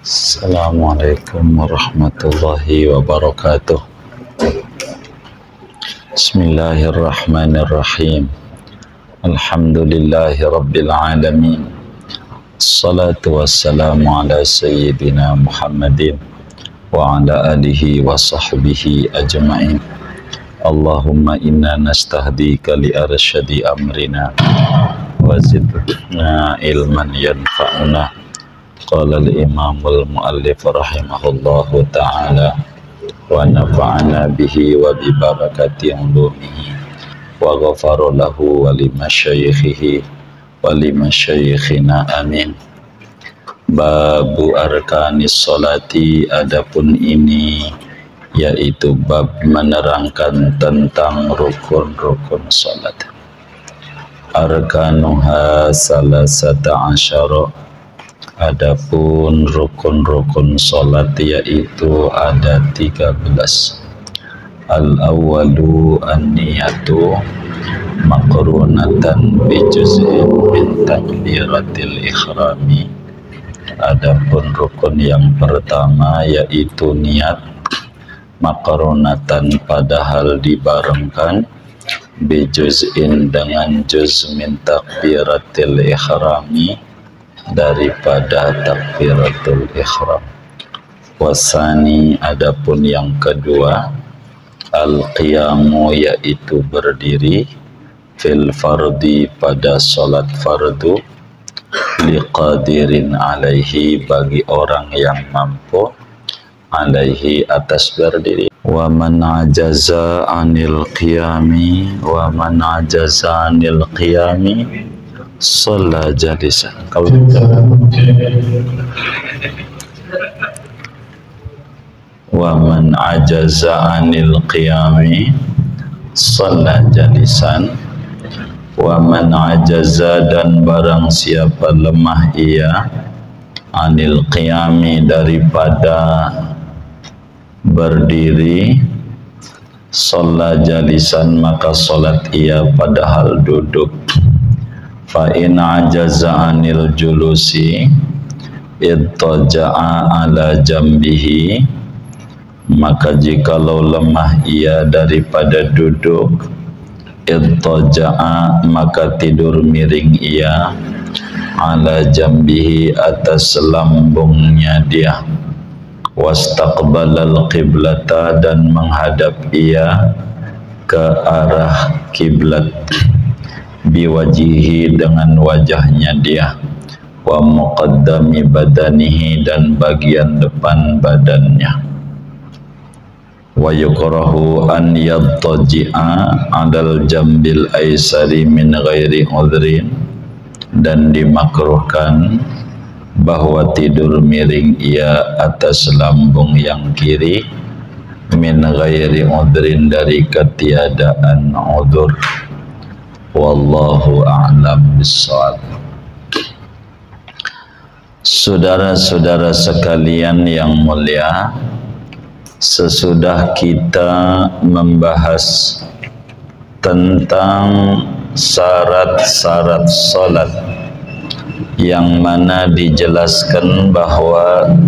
Assalamualaikum warahmatullahi wabarakatuh. Bismillahirrahmanirrahim. Alhamdulillahi rabbil alamin. Assalatu wassalamu ala sayyidina Muhammadin wa ala alihi wa sahbihi ajma'in. Allahumma inna nastahdika li arsyadi amrina wa zidna ilman yanfa'una. Qala al-imamul muallif rahimahullahu ta'ala wa nafa'ana bihi wa bi barakati ulumihi wa ghafara lahu wa limasyayikhihi wa limasyayikhina amin. Babu arkanis sholati, adapun ini yaitu bab menerangkan tentang rukun-rukun salat. Arkanuha salasata asyara, adapun rukun-rukun salat yaitu ada 13. Al-awwalu an-niyatu maqrunatan bi juz'in min takbiratil ikhrami. Adapun rukun yang pertama yaitu niat, maqrunatan padahal dibarengkan, bi juz'in dengan juz min takbiratil ikhrami daripada takbiratul ihram. Wasani, adapun yang kedua, al-qiyamu yaitu berdiri, fil fardi pada salat fardu, liqadirin alaihi bagi orang yang mampu, alaihi atas berdiri. Wa man ajaza anil qiyami, wa man ajaza anil qiyami sholat jalisan. Kalau wa man ajaza anil qiyami sholat jalisan, wa man ajaza dan barang siapa lemah ia, anil qiyami daripada berdiri, sholat jalisan maka sholat ia padahal duduk. Fa in ajaza anil julusi ittaja'a ala jambihi, maka jikalau lemah ia daripada duduk, ittaja'a maka tidur miring ia, ala jambihi atas lambungnya dia, wastaqbalal qiblata dan menghadap ia ke arah kiblat, biwajihi dengan wajahnya dia, wa muqaddami badanihi dan bagian depan badannya. Wa yukrahu an yattaji'a adal jambil aisari min ghairi udhrin, dan dimakruhkan bahwa tidur miring ia atas lambung yang kiri, min ghairi udhrin dari ketiadaan udhur. Wallahu a'lam bishawab. Saudara-saudara sekalian yang mulia, sesudah kita membahas tentang syarat-syarat salat, yang mana dijelaskan bahwa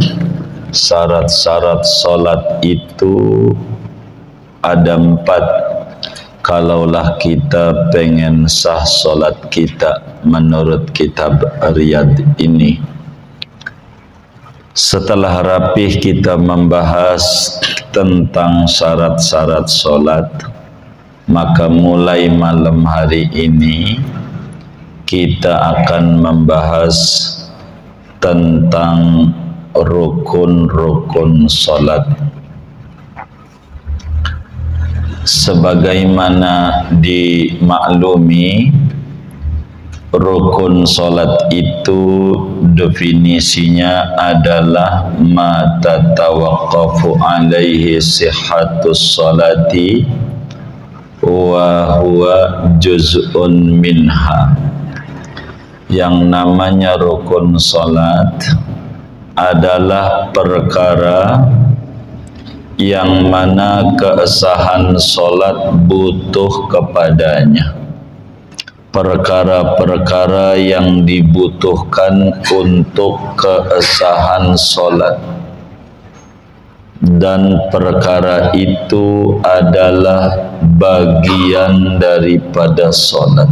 syarat-syarat salat itu ada 4. Kalaulah kita pengen sah salat kita menurut kitab Riyadh ini. Setelah rapih kita membahas tentang syarat-syarat salat, maka mulai malam hari ini kita akan membahas tentang rukun-rukun salat. Sebagaimana dimaklumi, rukun salat itu definisinya adalah ma tatawaqqafu alaihi sihhatus salati wa huwa juz'un minha. Yang namanya rukun salat adalah perkara yang mana keabsahan salat butuh kepadanya, perkara-perkara yang dibutuhkan untuk keabsahan solat, dan perkara itu adalah bagian daripada solat.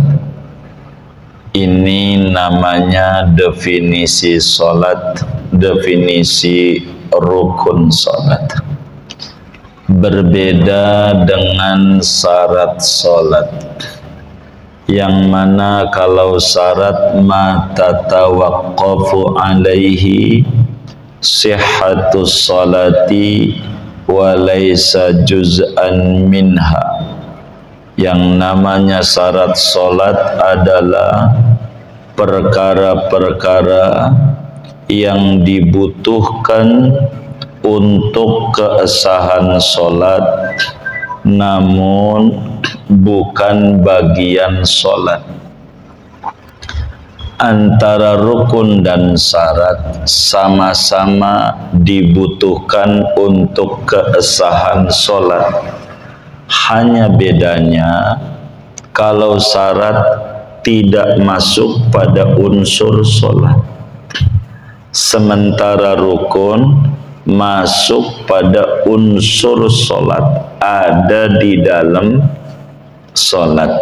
Ini namanya definisi solat, definisi rukun solat. Berbeda dengan syarat solat, yang mana kalau syarat ma tatawaqqafu alaihi sihhatus salati wa laysa juz'an minha. Yang namanya syarat solat adalah perkara-perkara yang dibutuhkan untuk keabsahan solat, namun bukan bagian solat. Antara rukun dan syarat sama-sama dibutuhkan untuk keabsahan solat. Hanya bedanya kalau syarat tidak masuk pada unsur solat, sementara rukun masuk pada unsur solat, ada di dalam solat.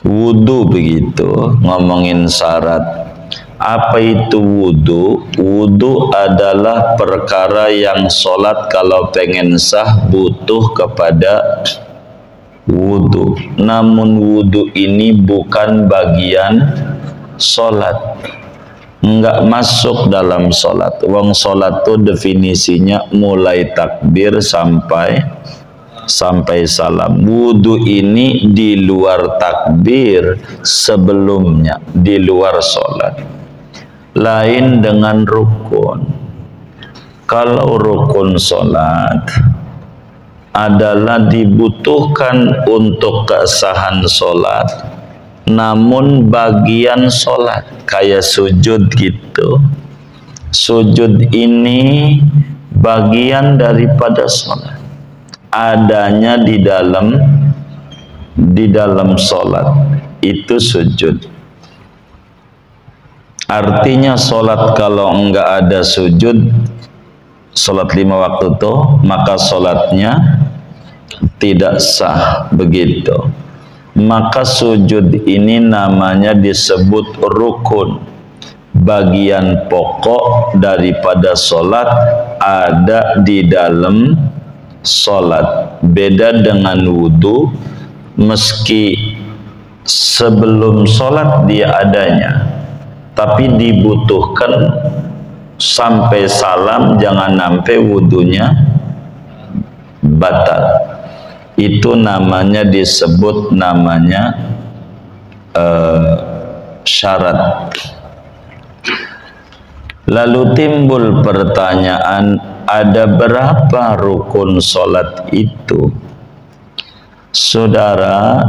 Wudu begitu, ngomongin syarat. Apa itu wudu? Wudu adalah perkara yang solat kalau pengen sah butuh kepada wudu. Namun wudu ini bukan bagian solat, enggak masuk dalam solat. Wong solat itu definisinya mulai takbir sampai salam. Wudu ini di luar takbir sebelumnya, di luar solat. Lain dengan rukun. Kalau rukun solat adalah dibutuhkan untuk keabsahan solat, namun bagian solat, kayak sujud gitu. Sujud ini bagian daripada solat, adanya di dalam solat, itu sujud. Artinya solat kalau enggak ada sujud, solat 5 waktu itu, maka solatnya tidak sah, begitu. Maka sujud ini namanya disebut rukun. Bagian pokok daripada solat ada di dalam solat. Beda dengan wudu, meski sebelum solat dia adanya, tapi dibutuhkan sampai salam, jangan sampai wudunya batal. Itu namanya disebut syarat. Lalu timbul pertanyaan, ada berapa rukun solat itu? Saudara,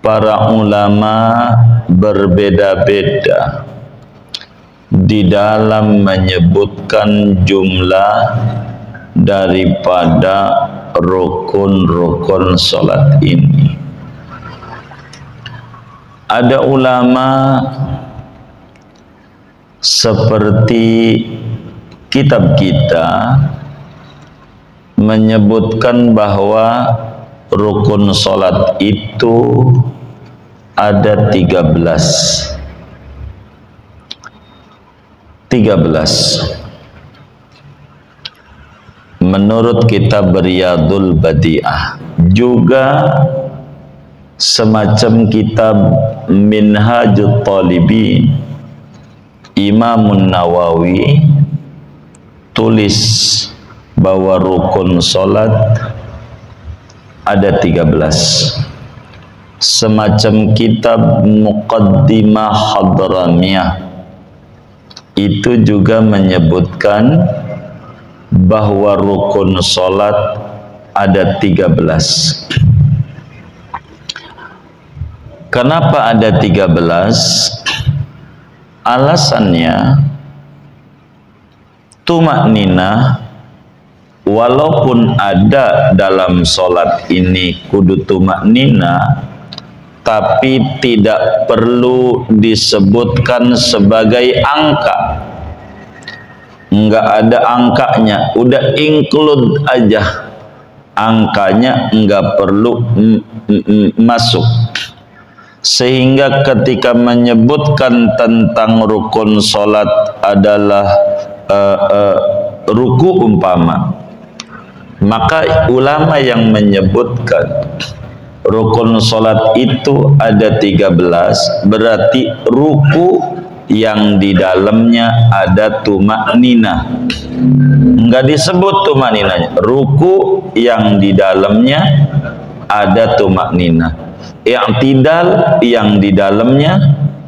para ulama berbeda-beda di dalam menyebutkan jumlah daripada rukun-rukun solat ini. Ada ulama seperti kitab kita menyebutkan bahwa rukun solat itu ada 13. Menurut kitab Riyadul Badi'ah, juga semacam kitab Minhajut Talibin, Imamun Nawawi tulis bahwa rukun solat ada 13. Semacam kitab Muqaddimah Hadramiyah itu juga menyebutkan bahwa rukun solat ada 13. Kenapa ada 13? Alasannya, tumakninah walaupun ada dalam solat ini kudu tumakninah, tapi tidak perlu disebutkan sebagai angka. Enggak ada angkanya, udah include aja. Angkanya enggak perlu masuk. Sehingga ketika menyebutkan tentang rukun salat adalah ruku umpama, maka ulama yang menyebutkan rukun salat itu ada 13, berarti ruku yang di dalamnya ada tumakninah. Enggak disebut tumakninahnya, ruku yang di dalamnya ada tumakninah, i'tidal yang di dalamnya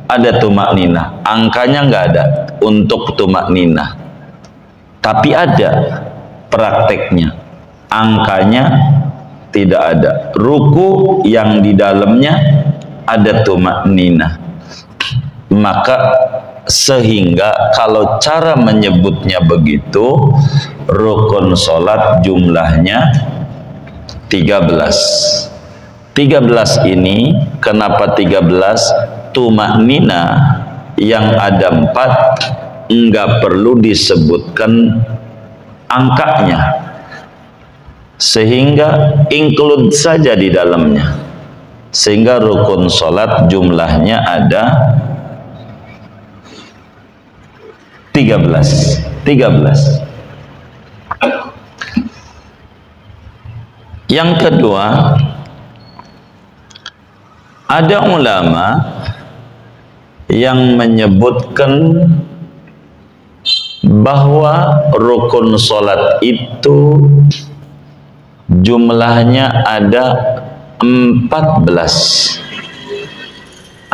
ada tumakninah. Angkanya enggak ada untuk tumakninah, tapi ada prakteknya, angkanya tidak ada. Ruku yang di dalamnya ada tumakninah. Maka sehingga kalau cara menyebutnya begitu, rukun salat jumlahnya 13. 13 ini kenapa 13? Tumakninah yang ada 4 enggak perlu disebutkan angkanya, sehingga include saja di dalamnya, sehingga rukun salat jumlahnya ada 13. Yang kedua, ada ulama yang menyebutkan bahwa rukun salat itu jumlahnya ada 14.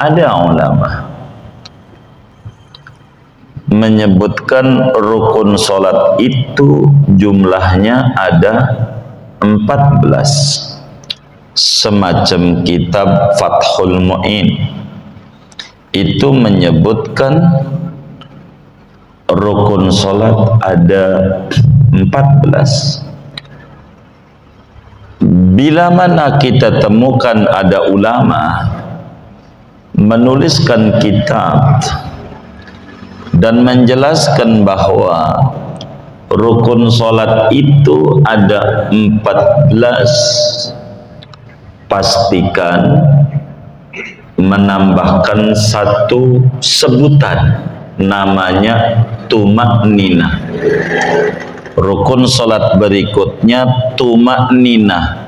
Ada ulama menyebutkan rukun salat itu jumlahnya ada 14. Semacam kitab Fathul Mu'in itu menyebutkan rukun salat ada 14. Bila mana kita temukan ada ulama menuliskan kitab dan menjelaskan bahwa rukun salat itu ada 14, pastikan menambahkan satu sebutan, namanya tumakninah. Rukun salat berikutnya tumakninah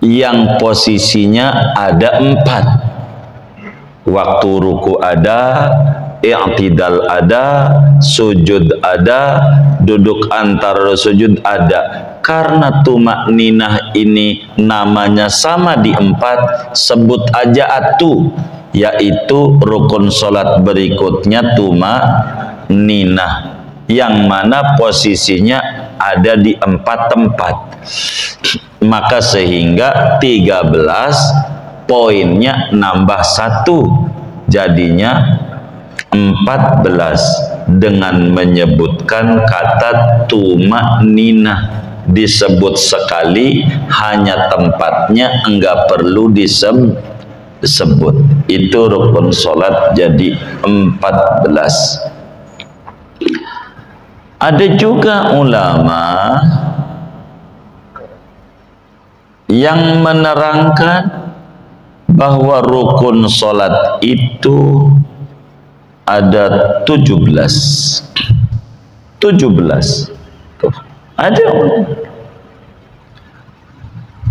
yang posisinya ada 4. Waktu ruku ada, i'tidal ada, sujud ada, duduk antar sujud ada. Karena tumakninah ini namanya sama di 4, sebut aja atu, yaitu rukun salat berikutnya tumakninah, yang mana posisinya ada di 4 tempat. Maka sehingga 13 poinnya nambah 1, jadinya 14 dengan menyebutkan kata tumakninah. Disebut sekali, hanya tempatnya enggak perlu disebut. Itu rukun salat jadi 14. Ada juga ulama yang menerangkan bahwa rukun salat itu ada 17. Tuh, ada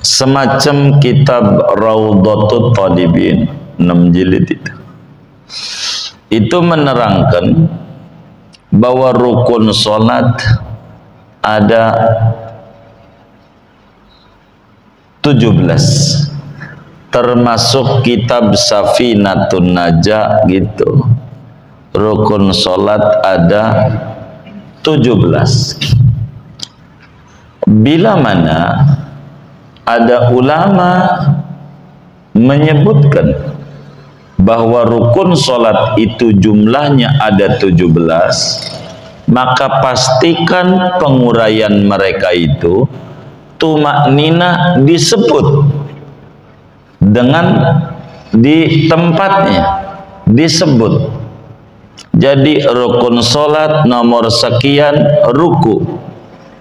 semacam kitab Raudhatut Talibin 6 jilid itu menerangkan bahwa rukun salat ada 17, termasuk kitab Safinatun Najah gitu. Rukun salat ada 17. Bila mana ada ulama menyebutkan bahwa rukun salat itu jumlahnya ada 17, maka pastikan penguraian mereka itu tumakninah disebut dengan di tempatnya disebut. Jadi rukun solat nomor sekian ruku,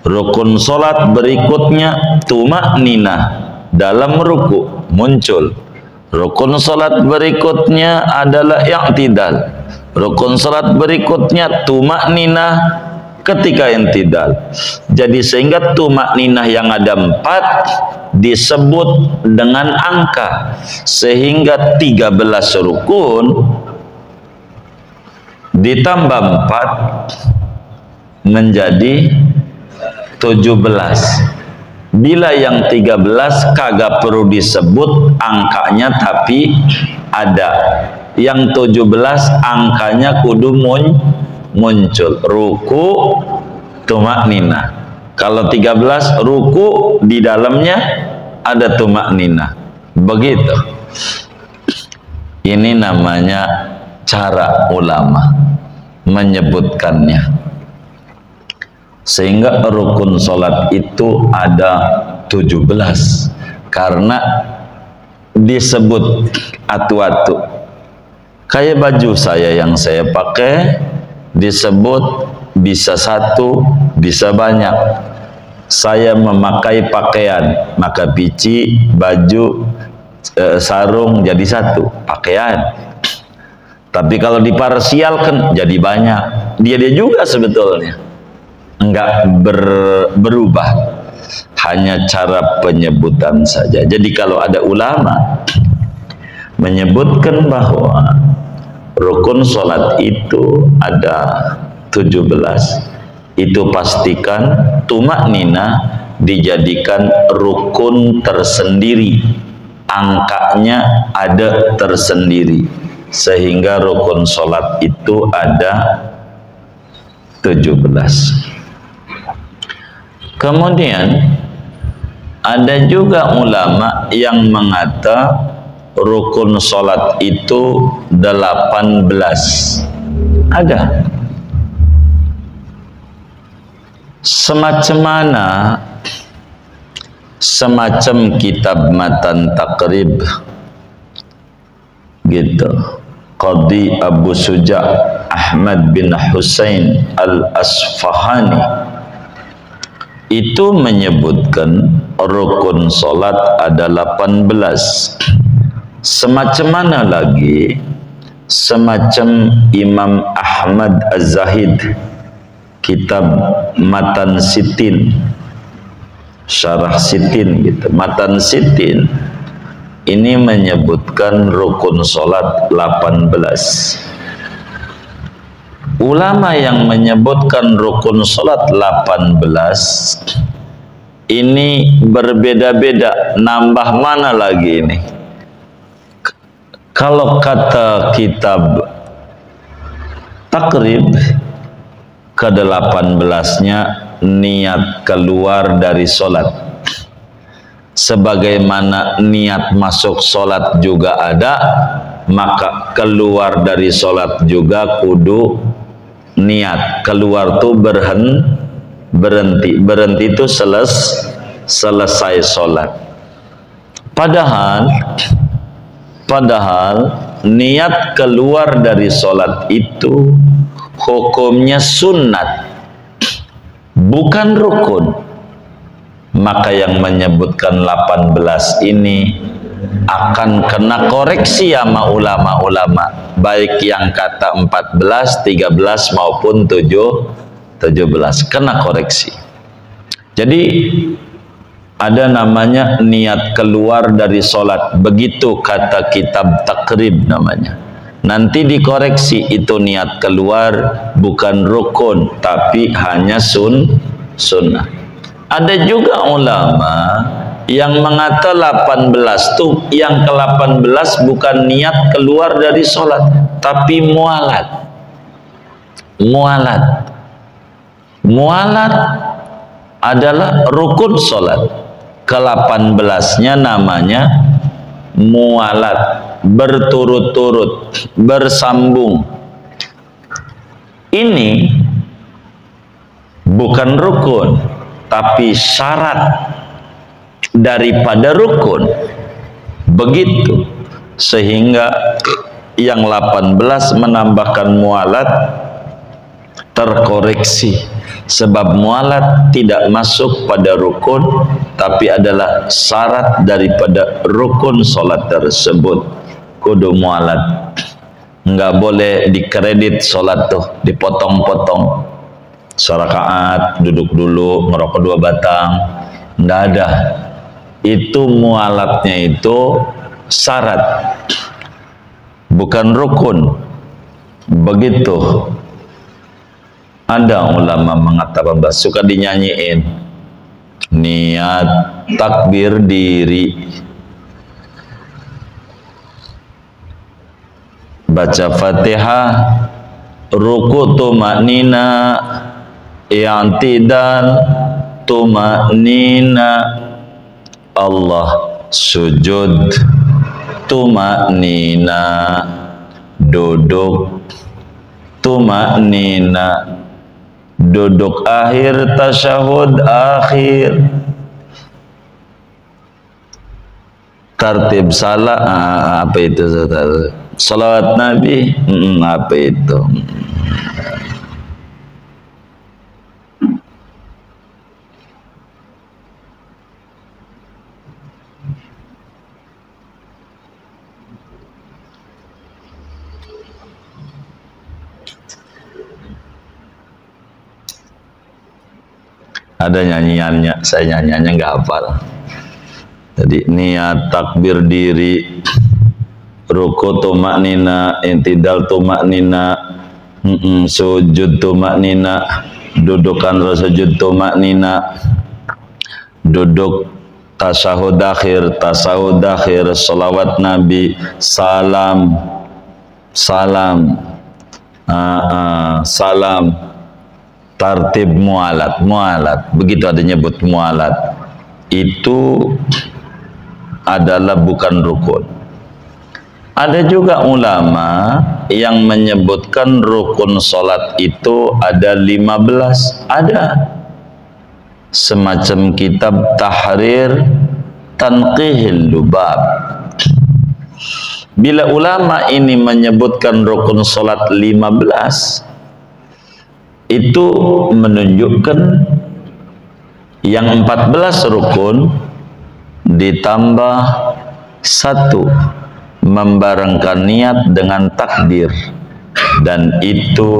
rukun solat berikutnya tumakninah dalam ruku muncul, rukun solat berikutnya adalah i'tidal, rukun solat berikutnya tumakninah ketika i'tidal. Jadi sehingga tumakninah yang ada 4 disebut dengan angka, sehingga 13 rukun ditambah 4 menjadi 17. Bila yang 13 kagak perlu disebut angkanya, tapi ada yang 17 angkanya kudu muncul. Ruku tumakninah. Kalau 13 ruku di dalamnya ada tumakninah. Begitu. Ini namanya cara ulama menyebutkannya. Sehingga rukun solat itu ada 17 karena disebut atu-atu. Kayak baju saya yang saya pakai disebut bisa 1, bisa banyak. Saya memakai pakaian, maka pici, baju, sarung jadi 1 pakaian. Tapi kalau diparsialkan jadi banyak. Dia juga sebetulnya enggak berubah, hanya cara penyebutan saja. Jadi kalau ada ulama menyebutkan bahwa rukun sholat itu ada 17, itu pastikan tumakninah dijadikan rukun tersendiri, angkanya ada tersendiri, sehingga rukun sholat itu ada 17. Kemudian ada juga ulama yang mengata rukun sholat itu 18. Ada. Semacam mana? Semacam kitab Matan Taqrib gitu. Qadhi Abu Suja' Ahmad bin Husain Al-Asfahani itu menyebutkan rukun solat ada 18. Semacam mana lagi? Semacam Imam Ahmad Az-Zahid, kitab Matan Sitin, Syarah Sitin gitu. Matan Sitin ini menyebutkan rukun solat 18. Ulama yang menyebutkan rukun solat 18 ini berbeda-beda. Nambah mana lagi ini? Kalau kata kitab Takrib, ke-18-nya niat keluar dari solat. Sebagaimana niat masuk solat juga ada, maka keluar dari solat juga kudu niat. Keluar tuh berhenti itu selesai solat. Padahal niat keluar dari solat itu hukumnya sunat, bukan rukun. Maka yang menyebutkan 18 ini akan kena koreksi sama ulama-ulama, baik yang kata 14, 13 maupun 17, kena koreksi. Jadi ada namanya niat keluar dari solat, begitu kata kitab Takrib namanya. Nanti dikoreksi, itu niat keluar bukan rukun, tapi hanya sunnah. Ada juga ulama yang mengata 18 tuh, yang ke-18 bukan niat keluar dari sholat, tapi mualat. Mualat adalah rukun sholat. Ke-18-nya namanya mualat, berturut-turut, bersambung. Ini bukan rukun, tapi syarat daripada rukun. Begitu. sehingga yang 18 menambahkan mualat terkoreksi, sebab mualat tidak masuk pada rukun tapi adalah syarat daripada rukun solat tersebut. Kudu mualat, nggak boleh dikredit solat tuh, dipotong-potong serakaat, duduk dulu ngerokok 2 batang, nggak ada. Itu mualatnya itu syarat, bukan rukun. Begitu. Ada ulama mengatakan, suka dinyanyiin, niat takbir diri, baca Fatihah, ruku tumaknina, i'tidal tumaknina, Allah sujud tumaknina, duduk tumaknina, duduk akhir tasyahud akhir, tertib salat, apa itu salawat Nabi, apa itu? Ada nyanyiannya, saya nyanyiannya nggak hafal. Jadi niat takbir diri, ruku tumaknina, intidal tumaknina, sujud tumaknina, dudukan sujud tumaknina, duduk tasyahud akhir, salawat Nabi, salam, tartib mualat. Begitu ada nyebut mualat, itu adalah bukan rukun. Ada juga ulama yang menyebutkan rukun solat itu ada 15. Ada semacam kitab Tahrir Tanqihil Lubab. Bila ulama ini menyebutkan rukun solat 15, itu menunjukkan yang 14 rukun ditambah 1 membarengkan niat dengan takdir, dan itu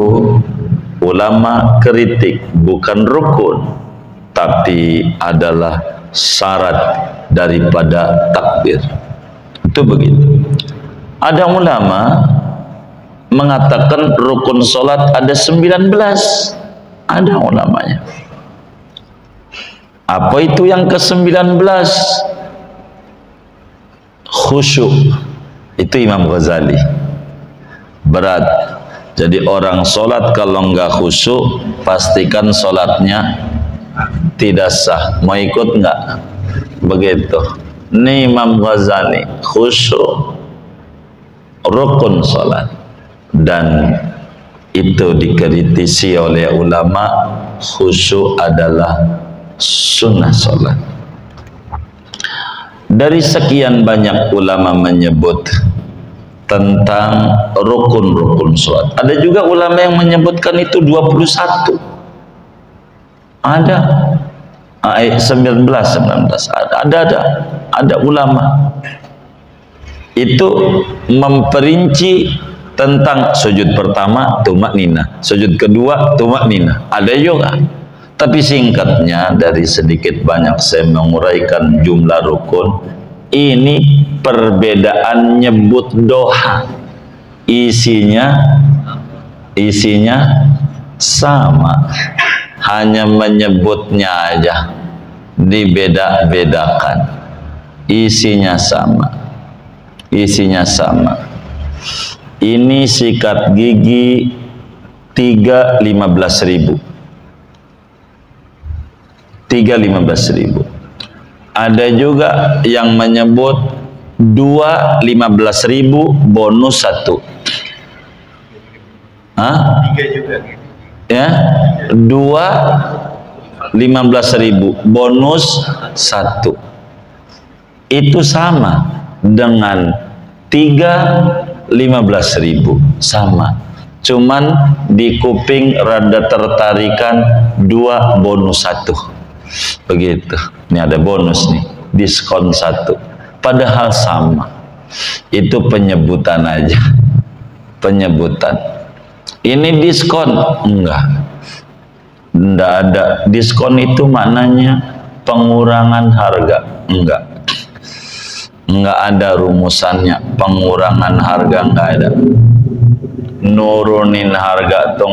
ulama kritik bukan rukun tapi adalah syarat daripada takbir. Itu begitu. Ada ulama mengatakan rukun solat ada 19. Ada ulamanya. Apa itu yang ke-19? Khusyuk. Itu Imam Ghazali. Berat. Jadi orang solat kalau enggak khusyuk, pastikan solatnya tidak sah. Mau ikut enggak? Begitu. Ini Imam Ghazali, khusyuk rukun solat. Dan itu dikritisi oleh ulama, khusyuk adalah sunnah solat. Dari sekian banyak ulama menyebut tentang rukun-rukun solat. Ada juga ulama yang menyebutkan itu 21. Ada 19. Ada ulama itu memperinci tentang sujud pertama tumakninah, sujud kedua tumakninah. Ada juga. Tapi singkatnya, dari sedikit banyak saya menguraikan jumlah rukun. Ini perbedaan nyebut doha. Isinya sama. Hanya menyebutnya aja dibeda-bedakan. Isinya sama. Ini sikat gigi 3.15.000. 3.15.000. Ada juga yang menyebut 2.15.000 bonus 1. Hah? 3 juga. Ya, 2.15.000 bonus 1. Itu sama dengan 3 15.000 sama. Cuman di kuping rada tertarikan 2 bonus 1 begitu. Ini ada bonus nih, diskon 1, padahal sama. Itu penyebutan aja, penyebutan. Ini diskon enggak ada. Diskon itu maknanya pengurangan harga, enggak ada rumusannya. Pengurangan harga enggak ada, nurunin harga tuh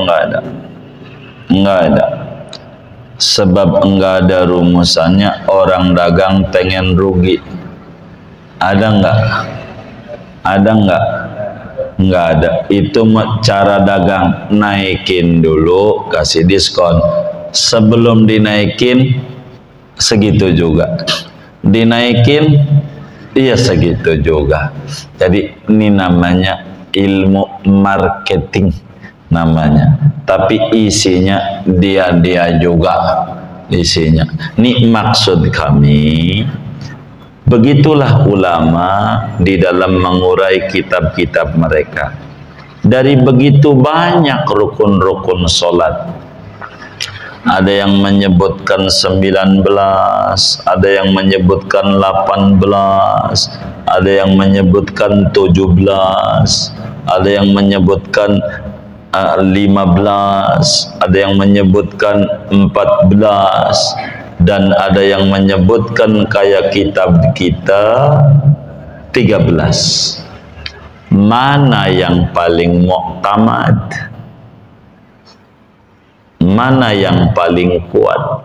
enggak ada. Sebab enggak ada rumusannya. Orang dagang pengen rugi, ada enggak? Enggak ada. Itu cara dagang, naikin dulu kasih diskon, sebelum dinaikin segitu juga, dinaikin iya segitu juga. Jadi ini namanya ilmu marketing namanya, tapi isinya dia juga isinya. Ini maksud kami. Begitulah ulama di dalam mengurai kitab-kitab mereka. Dari begitu banyak rukun-rukun solat, ada yang menyebutkan 19, ada yang menyebutkan 18, ada yang menyebutkan 17, ada yang menyebutkan 15, ada yang menyebutkan 14, dan ada yang menyebutkan kayak kitab kita 13. Mana yang paling muktamad? Mana yang paling kuat?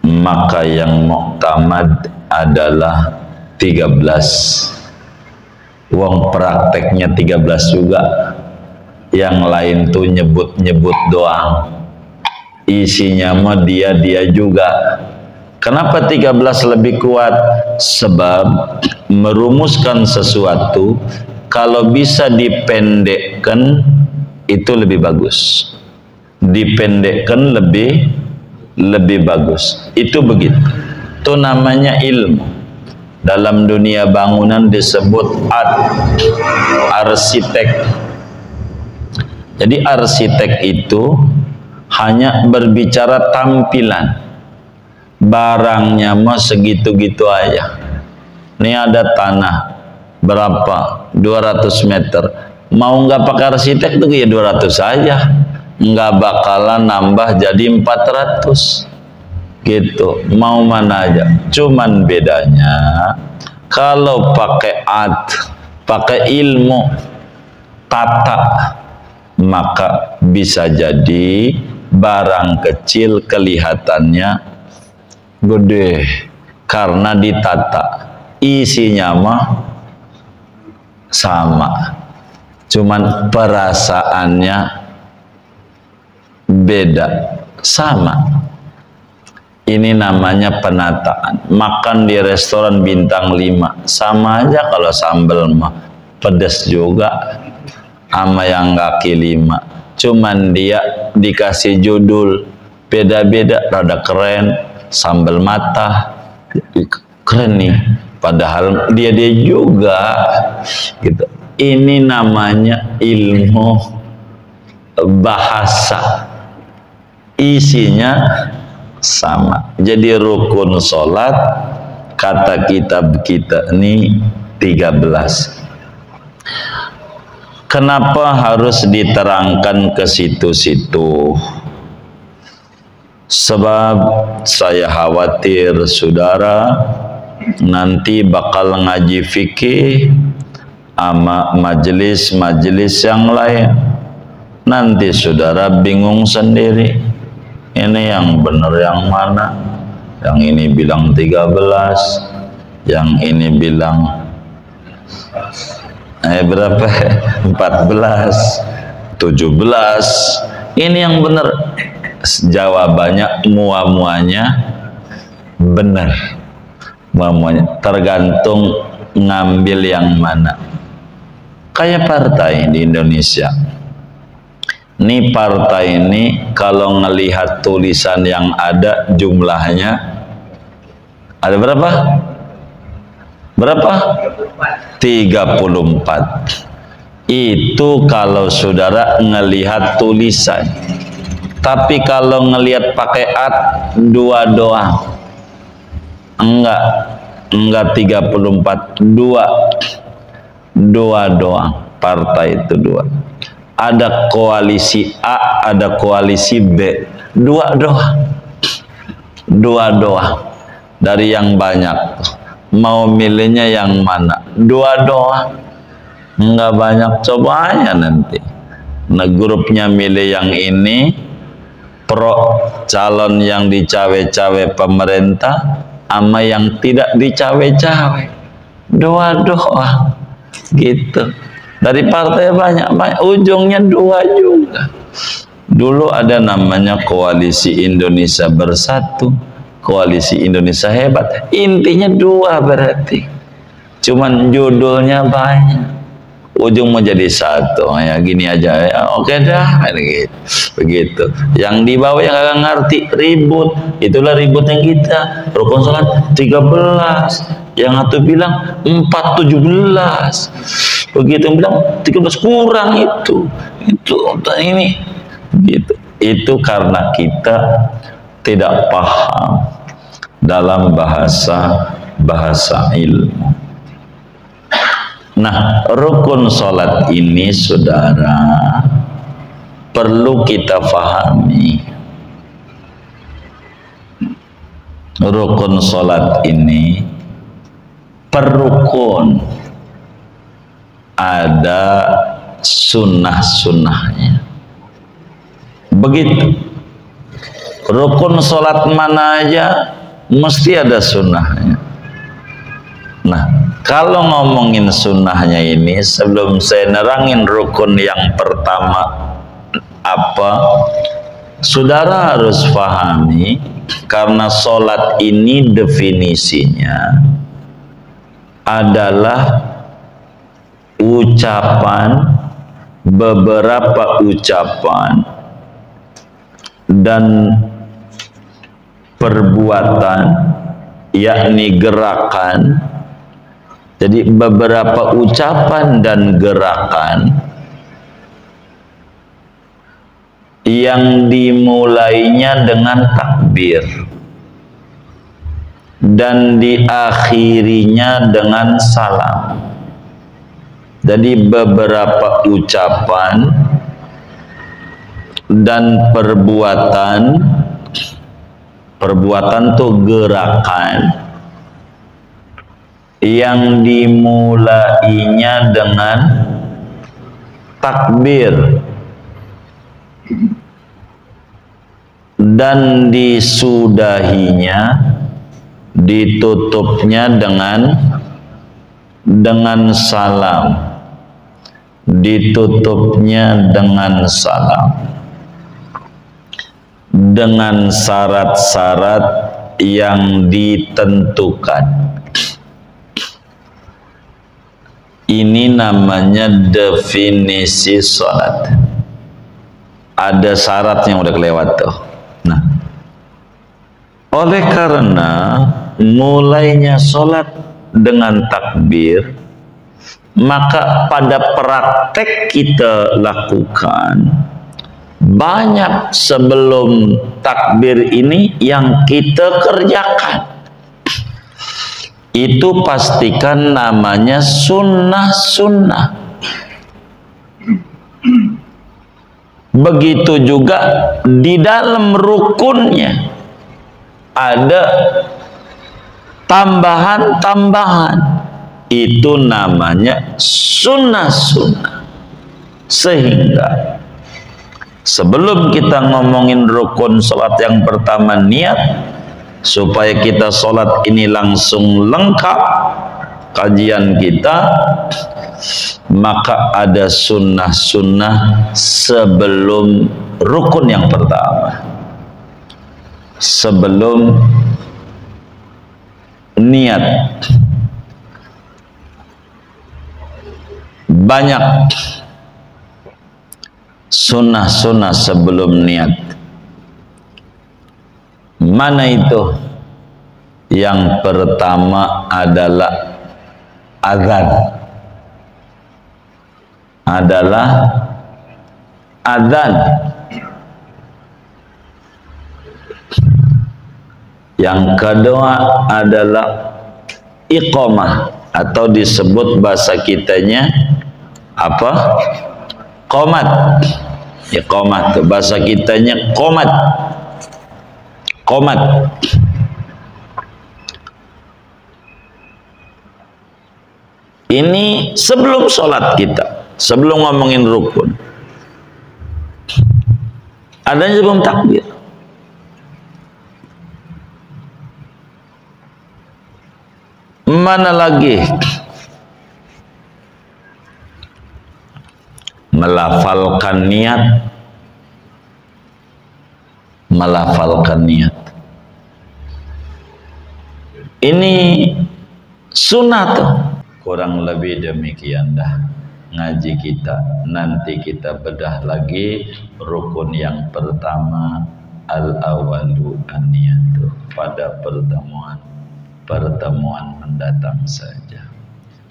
Maka yang muktamad adalah 13. Wong prakteknya 13 juga. Yang lain tuh nyebut-nyebut doang. Isinya mah dia juga. Kenapa 13 lebih kuat? Sebab merumuskan sesuatu kalau bisa dipendekkan itu lebih bagus. Dipendekkan lebih bagus. Itu begitu. Itu namanya ilmu. Dalam dunia bangunan disebut arsitek. Jadi arsitek itu hanya berbicara tampilan, barangnya mah segitu-gitu aja. Ini ada tanah berapa? 200 meter. Mau nggak pakai arsitek tuh ya 200 aja, nggak bakalan nambah jadi 400 gitu. Mau mana aja. Cuman bedanya kalau pakai pakai ilmu tata, maka bisa jadi barang kecil kelihatannya gede karena ditata. Isinya mah sama, cuman perasaannya beda. Sama. Ini namanya penataan. Makan di restoran bintang 5 sama aja kalau sambal mah pedas juga sama yang kaki 5. Cuman dia dikasih judul beda-beda, rada keren, sambal mata keren nih, padahal dia juga gitu. Ini namanya ilmu bahasa, isinya sama. Jadi rukun sholat kata kitab kita ini 13. Kenapa harus diterangkan ke situ-situ? Sebab saya khawatir saudara nanti bakal ngaji fikih sama majelis-majelis yang lain. Nanti saudara bingung sendiri. Ini yang benar yang mana? Yang ini bilang 13, yang ini bilang berapa? 14, 17. Ini yang benar. Jawabannya muanya benar. Muanya tergantung ngambil yang mana. Kayak partai di Indonesia. Ini partai ini kalau ngelihat tulisan yang ada jumlahnya ada berapa? Berapa? 34. Itu kalau saudara ngelihat tulisan. Tapi kalau ngelihat pakai dua doang. Enggak 34, dua doang. Partai itu dua. Ada koalisi A, ada koalisi B. Dua doang. Dari yang banyak. Mau milihnya yang mana? Dua doang. Enggak banyak, coba aja nanti. Nah, grupnya milih yang ini, pro calon yang dicawe-cawe pemerintah, sama yang tidak dicawe-cawe. Dua doang. Gitu. Dari partai banyak, ujungnya dua juga. Dulu ada namanya Koalisi Indonesia Bersatu, Koalisi Indonesia Hebat. Intinya dua berarti. Cuman judulnya banyak. Ujung mau jadi satu. Ya gini aja ya. Oke dah, begitu. Yang di bawah yang agak ngerti ribut. Itulah ributnya kita. Rukun salat 13. Yang satu bilang 417. Begitu bilang 13 kurang itu. Itu ini gitu. Itu karena kita tidak paham dalam bahasa ilmu. Nah, rukun salat ini saudara perlu kita pahami. Rukun salat ini per rukun ada sunnah-sunnahnya. Begitu. Rukun salat mana aja mesti ada sunnahnya. Nah, kalau ngomongin sunnahnya ini, sebelum saya nerangin rukun yang pertama apa, saudara harus pahami, karena sholat ini definisinya adalah ucapan, beberapa ucapan dan perbuatan, yakni gerakan. Jadi beberapa ucapan dan gerakan yang dimulainya dengan takbir dan diakhirinya dengan salam. Jadi beberapa ucapan dan perbuatan tuh gerakan yang dimulainya dengan takbir dan disudahinya, ditutupnya dengan salam, ditutupnya dengan salam, dengan syarat-syarat yang ditentukan. Ini namanya definisi sholat. Ada syaratnya udah kelewat tuh. Nah, oleh karena mulainya sholat dengan takbir, maka pada praktek kita lakukan banyak sebelum takbir ini yang kita kerjakan. Itu pastikan namanya sunnah-sunnah. Begitu juga di dalam rukunnya ada tambahan-tambahan. Itu namanya sunnah-sunnah. Sehingga sebelum kita ngomongin rukun salat yang pertama, niat, supaya kita sholat ini langsung lengkap kajian kita, maka ada sunnah-sunnah sebelum rukun yang pertama, sebelum niat. Banyak sunnah-sunnah sebelum niat. Mana itu? Yang pertama adalah azan adalah azan. Yang kedua adalah iqamah, atau disebut bahasa kitanya apa? Qomat. Iqamah itu bahasa kitanya qomat. Qomat. Ini sebelum sholat kita, sebelum ngomongin rukun, adanya sebelum takbir. Mana lagi? Melafalkan niat. Melafalkan niat. Ini sunnah tuh. Kurang lebih demikian dah ngaji kita. Nanti kita bedah lagi rukun yang pertama, al-awalu an-niyatu, pada pertemuan mendatang saja.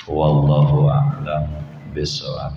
Wallahu a'lam bishawab.